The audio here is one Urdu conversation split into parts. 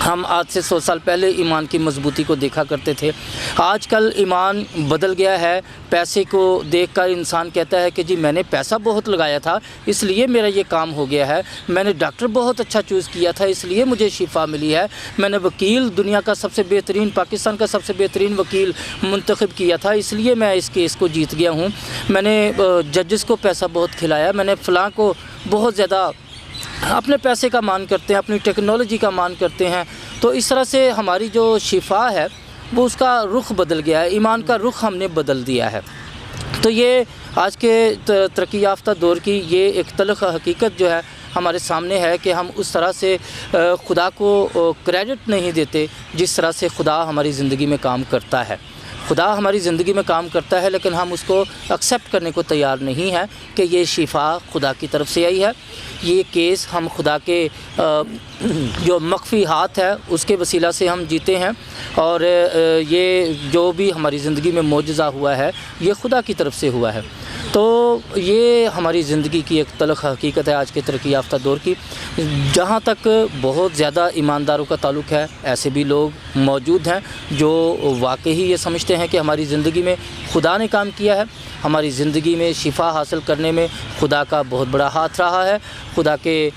ہم آج سے 100 سال پہلے ایمان کی مضبوطی کو دیکھا کرتے تھے. آج کل ایمان بدل گیا ہے. پیسے کو دیکھ کر انسان کہتا ہے کہ جی میں نے پیسہ بہت لگایا تھا اس لیے میرا یہ کام ہو گیا ہے, میں نے ڈاکٹر بہت اچھا چوز کیا تھا اس لیے مجھے شفا ملی ہے, میں نے وکیل دنیا کا سب سے بہترین, پاکستان کا سب سے بہترین وکیل منتخب کیا تھا اس لیے میں اس کیس کو جیت گیا ہوں, میں نے ججز کو پیسہ بہت کھلایا, میں نے فلاں کو بہت زیادہ اپنے پیسے کا مان کرتے ہیں, اپنی ٹیکنالوجی کا مان کرتے ہیں. تو اس طرح سے ہماری جو شفا ہے وہ اس کا رخ بدل گیا ہے, ایمان کا رخ ہم نے بدل دیا ہے. تو یہ آج کے ترقی یافتہ دور کی یہ ایک تلخ حقیقت جو ہے ہمارے سامنے ہے کہ ہم اس طرح سے خدا کو کریڈٹ نہیں دیتے جس طرح سے خدا ہماری زندگی میں کام کرتا ہے. خدا ہماری زندگی میں کام کرتا ہے لیکن ہم اس کو ایکسیپٹ کرنے کو تیار نہیں ہے کہ یہ شفا خدا کی طرف سے آئی ہے. یہ کیس ہم خدا کے جو مخفی ہاتھ ہے اس کے وسیلہ سے ہم جیتے ہیں, اور یہ جو بھی ہماری زندگی میں معجزہ ہوا ہے یہ خدا کی طرف سے ہوا ہے. تو یہ ہماری زندگی کی ایک تلخ حقیقت ہے آج کے ترقی یافتہ دور کی. جہاں تک بہت زیادہ ایمانداروں کا تعلق ہے, ایسے بھی لوگ موجود ہیں جو واقعی یہ سمجھتے ہیں کہ ہماری زندگی میں خدا نے کام کیا ہے, ہماری زندگی میں شفا حاصل کرنے میں خدا کا بہت بڑا ہاتھ رہا ہے, خدا کے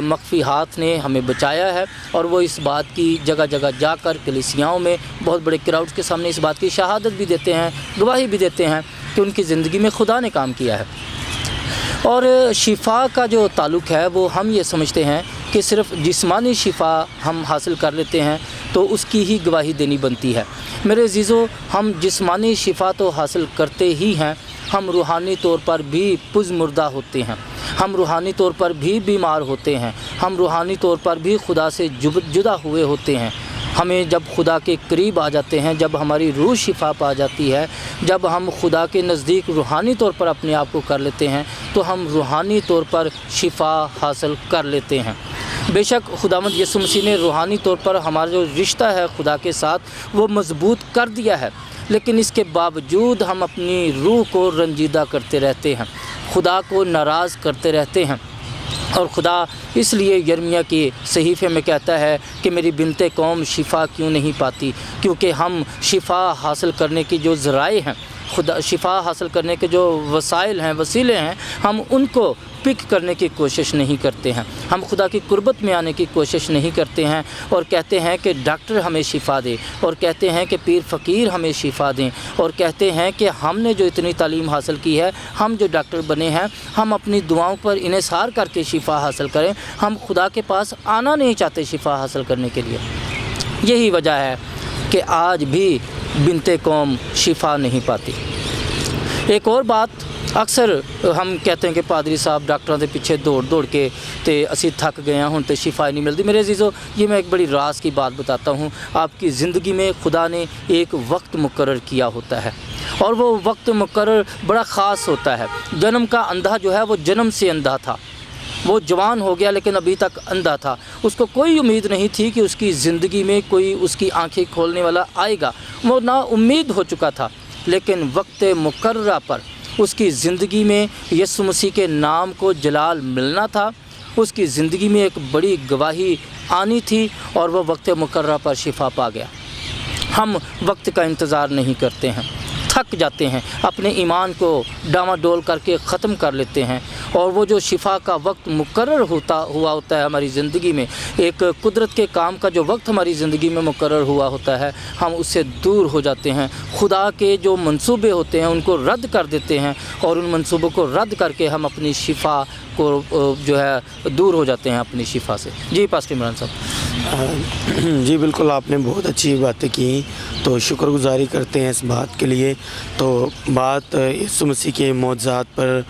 مخفی ہاتھ نے ہمیں بچایا ہے. اور وہ اس بات کی جگہ جگہ جا کر کلیسیاؤں میں بہت بڑے کراؤڈ کے سامنے اس بات کی شہادت بھی دیتے ہیں, گواہی بھی دیتے ہیں کہ ان کی زندگی میں خدا نے کام کیا ہے. اور شفا کا جو تعلق ہے وہ ہم یہ سمجھتے ہیں کہ صرف جسمانی شفا ہم حاصل کر لیتے ہیں تو اس کی ہی گواہی دینی بنتی ہے. میرے عزیزو, ہم جسمانی شفا تو حاصل کرتے ہی ہیں, ہم روحانی طور پر بھی پزمردہ ہوتے ہیں, ہم روحانی طور پر بھی بیمار ہوتے ہیں, ہم روحانی طور پر بھی خدا سے جدا ہوئے ہوتے ہیں. ہمیں جب خدا کے قریب آ جاتے ہیں, جب ہماری روح شفا پا جاتی ہے, جب ہم خدا کے نزدیک روحانی طور پر اپنے آپ کو کر لیتے ہیں تو ہم روحانی طور پر شفا حاصل کر لیتے ہیں. بے شک خداوند یسوع مسیح نے روحانی طور پر ہمارا جو رشتہ ہے خدا کے ساتھ وہ مضبوط کر دیا ہے, لیکن اس کے باوجود ہم اپنی روح کو رنجیدہ کرتے رہتے ہیں, خدا کو ناراض کرتے رہتے ہیں. اور خدا اس لیے یرمیہ کے صحیفے میں کہتا ہے کہ میری بنت قوم شفا کیوں نہیں پاتی, کیونکہ ہم شفا حاصل کرنے کی جو ذرائع ہیں, خدا شفا حاصل کرنے کے جو وسائل ہیں, وسیلے ہیں, ہم ان کو پک کرنے کی کوشش نہیں کرتے ہیں. ہم خدا کی قربت میں آنے کی کوشش نہیں کرتے ہیں اور کہتے ہیں کہ ڈاکٹر ہمیں شفا دے, اور کہتے ہیں کہ پیر فقیر ہمیں شفا دیں, اور کہتے ہیں کہ ہم نے جو اتنی تعلیم حاصل کی ہے, ہم جو ڈاکٹر بنے ہیں, ہم اپنی دعاؤں پر انحصار کر کے شفا حاصل کریں. ہم خدا کے پاس آنا نہیں چاہتے شفا حاصل کرنے کے لیے. یہی وجہ ہے کہ آج بھی بنت قوم شفا نہیں پاتی. ایک اور بات, اکثر ہم کہتے ہیں کہ پادری صاحب ڈاکٹروں کے پیچھے دوڑ کے تے اسی تھک گئے ہیں, ہن تے شفا نہیں ملتی. میرے عزیزو, یہ میں ایک بڑی راز کی بات بتاتا ہوں. آپ کی زندگی میں خدا نے ایک وقت مقرر کیا ہوتا ہے, اور وہ وقت مقرر بڑا خاص ہوتا ہے. جنم کا اندھا جو ہے وہ جنم سے اندھا تھا, وہ جوان ہو گیا لیکن ابھی تک اندھا تھا. اس کو کوئی امید نہیں تھی کہ اس کی زندگی میں کوئی اس کی آنکھیں کھولنے والا آئے گا, وہ نا امید ہو چکا تھا. لیکن وقت مقررہ پر اس کی زندگی میں یسوع مسیح کے نام کو جلال ملنا تھا, اس کی زندگی میں ایک بڑی گواہی آنی تھی, اور وہ وقت مقررہ پر شفا پا گیا. ہم وقت کا انتظار نہیں کرتے ہیں, تھک جاتے ہیں, اپنے ایمان کو ڈاواڈول کر کے ختم کر لیتے ہیں, اور وہ جو شفا کا وقت مقرر ہوا ہوتا ہے ہماری زندگی میں, ایک قدرت کے کام کا جو وقت ہماری زندگی میں مقرر ہوا ہوتا ہے, ہم اس سے دور ہو جاتے ہیں. خدا کے جو منصوبے ہوتے ہیں ان کو رد کر دیتے ہیں, اور ان منصوبوں کو رد کر کے ہم اپنی شفا کو جو ہے دور ہو جاتے ہیں اپنی شفا سے. جی پاسٹر عمران صاحب. جی بالکل, آپ نے بہت اچھی باتیں کی, تو شکر گزاری کرتے ہیں اس بات کے لیے. تو بات یسوع مسیح کے معجزات پر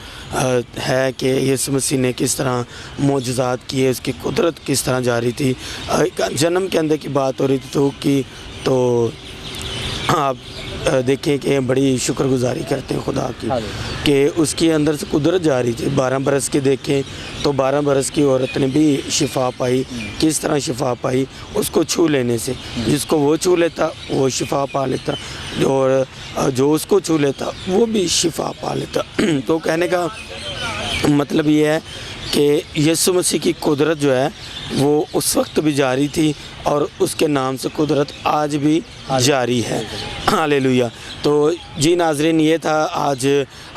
ہے کہ یسوع مسیح نے کس طرح معجزات کیے, اس کی قدرت کس طرح جاری تھی. جنم کے اندر کی بات ہو رہی تھی تو آپ دیکھیں کہ بڑی شکر گزاری کرتے ہیں خدا کی کہ اس کے اندر سے قدرت جاری تھی. 12 برس کے دیکھیں تو 12 برس کی عورت نے بھی شفا پائی. کس طرح شفا پائی؟ اس کو چھو لینے سے. جس کو وہ چھو لیتا وہ شفا پا لیتا, اور جو اس کو چھو لیتا وہ بھی شفا پا لیتا. تو کہنے کا مطلب یہ ہے کہ یسوع مسیح کی قدرت جو ہے وہ اس وقت بھی جاری تھی اور اس کے نام سے قدرت آج بھی جاری ہے۔ ہاللیلویہ۔ تو جی ناظرین، یہ تھا آج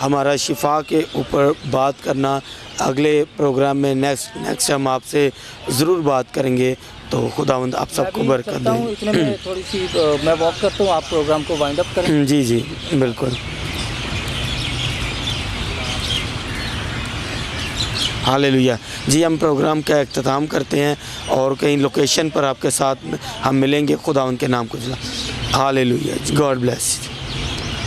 ہمارا شفا کے اوپر بات کرنا۔ اگلے پروگرام میں نیکسٹ ہم آپ سے ضرور بات کریں گے۔ تو خداوند آپ سب کو برکت دے۔ اتنے میں تھوڑی سی میں واک کرتا ہوں، آپ پروگرام کو وائنڈ اپ کریں۔ جی جی بالکل۔ ہاللیلویہ۔ جی ہم پروگرام کا اختتام کرتے ہیں اور کہیں لوکیشن پر آپ کے ساتھ ہم ملیں گے۔ خداوند کے نام کو جلا۔ ہاللیلویہ۔ God bless.